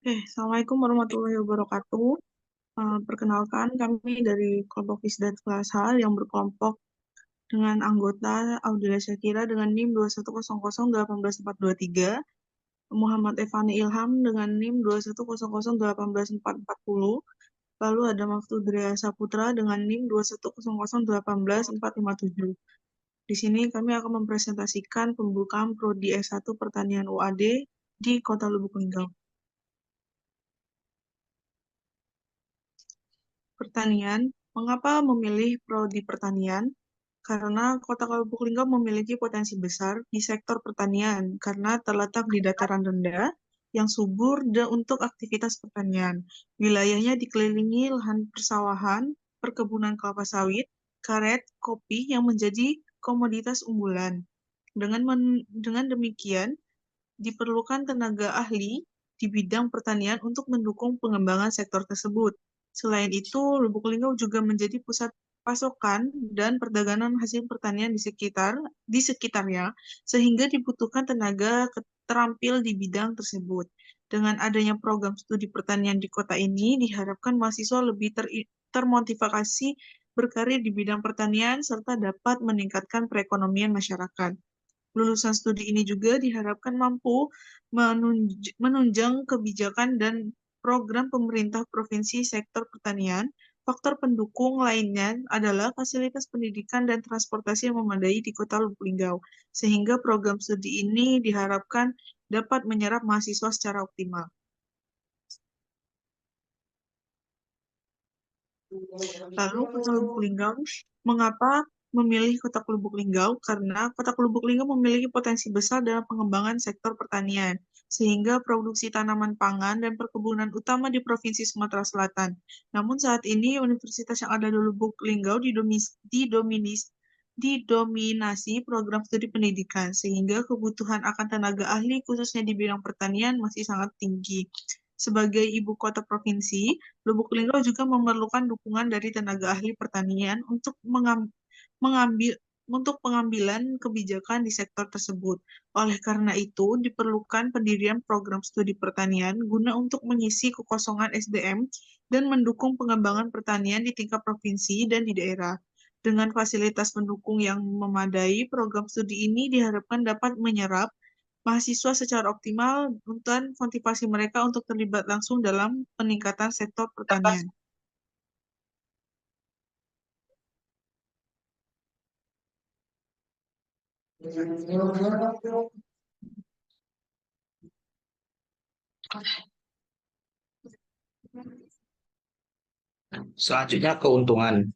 Assalamualaikum warahmatullahi wabarakatuh. Perkenalkan, kami dari kelompok Fisdat kelas H yang berkelompok dengan anggota Audilia Syakira dengan NIM 210081443, Muhammad Evani Ilham dengan NIM 210081440, lalu ada Mafudria Saputra dengan NIM 210081457. Di sini kami akan mempresentasikan pembukaan Prodi S1 Pertanian UAD di Kota Lubuk Linggau. Pertanian. Mengapa memilih prodi pertanian? Karena Kota Lubuk Linggau memiliki potensi besar di sektor pertanian karena terletak di dataran rendah yang subur untuk aktivitas pertanian. Wilayahnya dikelilingi lahan persawahan, perkebunan kelapa sawit, karet, kopi yang menjadi komoditas unggulan. Dengan demikian, diperlukan tenaga ahli di bidang pertanian untuk mendukung pengembangan sektor tersebut. Selain itu, Lubuk Linggau juga menjadi pusat pasokan dan perdagangan hasil pertanian di sekitarnya, sehingga dibutuhkan tenaga terampil di bidang tersebut. Dengan adanya program studi pertanian di kota ini, diharapkan mahasiswa lebih termotivasi berkarir di bidang pertanian serta dapat meningkatkan perekonomian masyarakat. Lulusan studi ini juga diharapkan mampu menunjang kebijakan dan program pemerintah provinsi sektor pertanian. Faktor pendukung lainnya adalah fasilitas pendidikan dan transportasi yang memadai di Kota Lubuk Linggau, sehingga program studi ini diharapkan dapat menyerap mahasiswa secara optimal. Lalu Kota Lubuk Linggau, mengapa memilih Kota Lubuk Linggau? Karena Kota Lubuk Linggau memiliki potensi besar dalam pengembangan sektor pertanian, sehingga produksi tanaman pangan dan perkebunan utama di Provinsi Sumatera Selatan. Namun saat ini universitas yang ada di Lubuk Linggau didominasi program studi pendidikan, sehingga kebutuhan akan tenaga ahli khususnya di bidang pertanian masih sangat tinggi. Sebagai ibu kota provinsi, Lubuk Linggau juga memerlukan dukungan dari tenaga ahli pertanian mengambil untuk pengambilan kebijakan di sektor tersebut. Oleh karena itu, diperlukan pendirian program studi pertanian guna untuk mengisi kekosongan SDM dan mendukung pengembangan pertanian di tingkat provinsi dan di daerah. Dengan fasilitas pendukung yang memadai, program studi ini diharapkan dapat menyerap mahasiswa secara optimal dan motivasi mereka untuk terlibat langsung dalam peningkatan sektor pertanian. Selanjutnya keuntungan.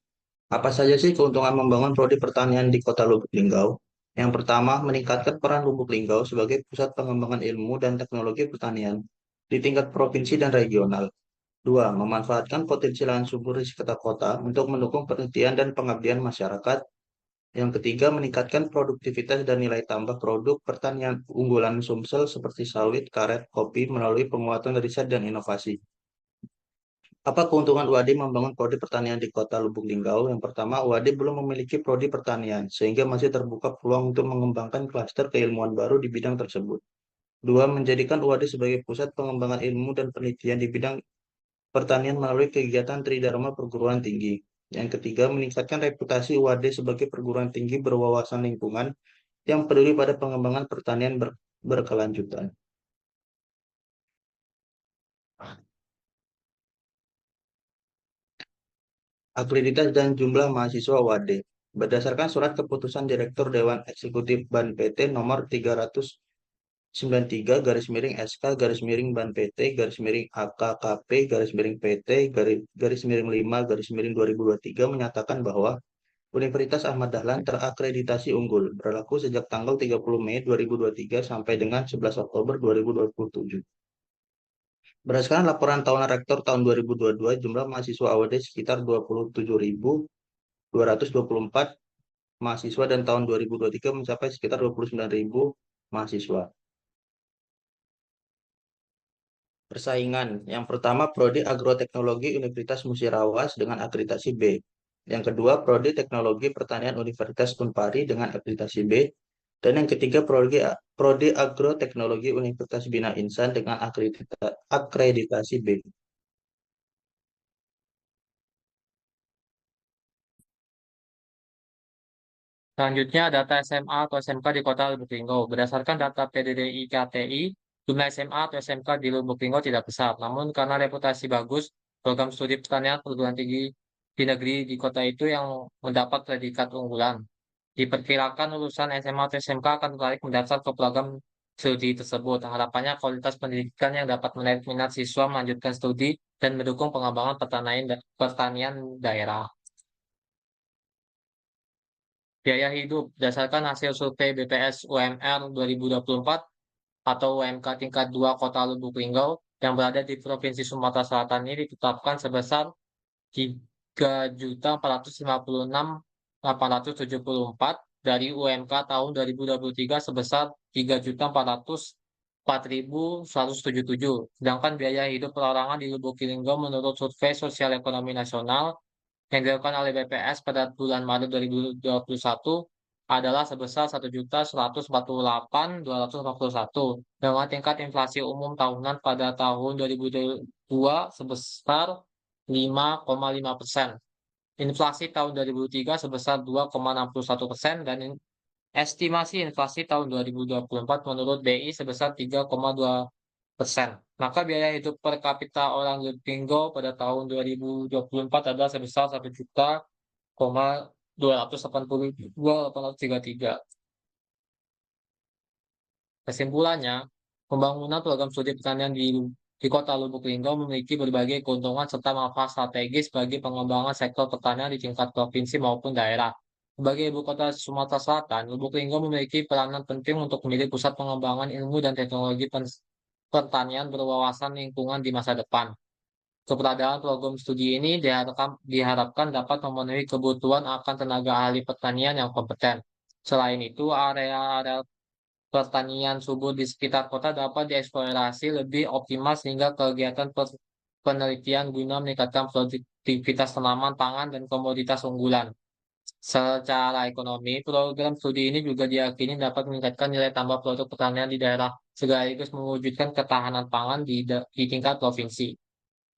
Apa saja sih keuntungan membangun prodi pertanian di Kota Lubuk Linggau? Yang pertama, meningkatkan peran Lubuk Linggau sebagai pusat pengembangan ilmu dan teknologi pertanian di tingkat provinsi dan regional. Dua, memanfaatkan potensi lahan subur di sekitar kota untuk mendukung penelitian dan pengabdian masyarakat. Yang ketiga, meningkatkan produktivitas dan nilai tambah produk pertanian unggulan Sumsel seperti sawit, karet, kopi melalui penguatan riset dan inovasi. Apa keuntungan UAD membangun prodi pertanian di Kota Lubuk Linggau? Yang pertama, UAD belum memiliki prodi pertanian, sehingga masih terbuka peluang untuk mengembangkan klaster keilmuan baru di bidang tersebut. Dua, menjadikan UAD sebagai pusat pengembangan ilmu dan penelitian di bidang pertanian melalui kegiatan Tridharma Perguruan Tinggi. Yang ketiga, meningkatkan reputasi UAD sebagai perguruan tinggi berwawasan lingkungan yang peduli pada pengembangan pertanian berkelanjutan. Akreditas dan jumlah mahasiswa UAD. Berdasarkan surat keputusan Direktur Dewan Eksekutif BAN PT nomor 393 garis miring SK garis miring BAN PT garis miring AKKP garis miring PT garis miring 5 garis miring 2023 menyatakan bahwa Universitas Ahmad Dahlan terakreditasi unggul berlaku sejak tanggal 30 Mei 2023 sampai dengan 11 Oktober 2027. Berdasarkan laporan tahunan Rektor tahun 2022, jumlah mahasiswa AWD sekitar 27.224 mahasiswa dan tahun 2023 mencapai sekitar 29.000 mahasiswa. Persaingan. Yang pertama, Prodi Agroteknologi Universitas Musirawas dengan akreditasi B. Yang kedua, Prodi Teknologi Pertanian Universitas Unpari dengan akreditasi B. Dan yang ketiga, Prodi Agroteknologi Universitas Bina Insan dengan akreditasi B. Selanjutnya, data SMA atau SMK di Kota Lubuk Linggau. Berdasarkan data PDDI KTI, jumlah SMA atau SMK di Lubuk Linggau tidak besar. Namun karena reputasi bagus, program studi pertanian perguruan tinggi di negeri di kota itu yang mendapat predikat unggulan. Diperkirakan lulusan SMA atau SMK akan tertarik mendaftar ke program studi tersebut. Harapannya kualitas pendidikan yang dapat menarik minat siswa melanjutkan studi dan mendukung pengembangan pertanian daerah. Biaya hidup berdasarkan hasil survei BPS UMR 2024 atau UMK tingkat 2 Kota Lubuk Linggau yang berada di Provinsi Sumatera Selatan ini ditetapkan sebesar 3.456.874 dari UMK tahun 2023 sebesar 3.404.177. Sedangkan biaya hidup perorangan di Lubuk Linggau menurut Survei Sosial Ekonomi Nasional yang dilakukan oleh BPS pada bulan Maret 2021 adalah sebesar 1.148.241 dengan tingkat inflasi umum tahunan pada tahun 2002 sebesar 5,5%. Inflasi tahun 2003 sebesar 2,61% dan estimasi inflasi tahun 2024 menurut BI sebesar 3,2%. Maka biaya hidup per kapita orang Lutenggo pada tahun 2024 adalah sebesar 1.282.833. Kesimpulannya, pembangunan program studi pertanian di Kota Lubuk Linggau memiliki berbagai keuntungan serta manfaat strategis bagi pengembangan sektor pertanian di tingkat provinsi maupun daerah. Sebagai ibu kota Sumatera Selatan, Lubuk Linggau memiliki peranan penting untuk menjadi pusat pengembangan ilmu dan teknologi pertanian berwawasan lingkungan di masa depan. Keberadaan program studi ini diharapkan dapat memenuhi kebutuhan akan tenaga ahli pertanian yang kompeten. Selain itu, area-area pertanian subur di sekitar kota dapat dieksplorasi lebih optimal sehingga kegiatan penelitian guna meningkatkan produktivitas tanaman pangan dan komoditas unggulan. Secara ekonomi, program studi ini juga diyakini dapat meningkatkan nilai tambah produk pertanian di daerah, sekaligus mewujudkan ketahanan pangan di tingkat provinsi.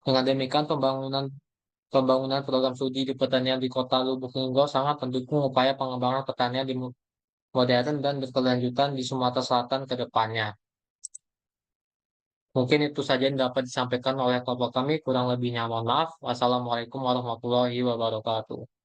Dengan demikian, pembangunan program studi di pertanian di Kota Lubuk Linggau sangat mendukung upaya pengembangan pertanian di modern dan berkelanjutan di Sumatera Selatan ke depannya. Mungkin itu saja yang dapat disampaikan oleh kelompok kami. Kurang lebihnya mohon maaf. Wassalamualaikum warahmatullahi wabarakatuh.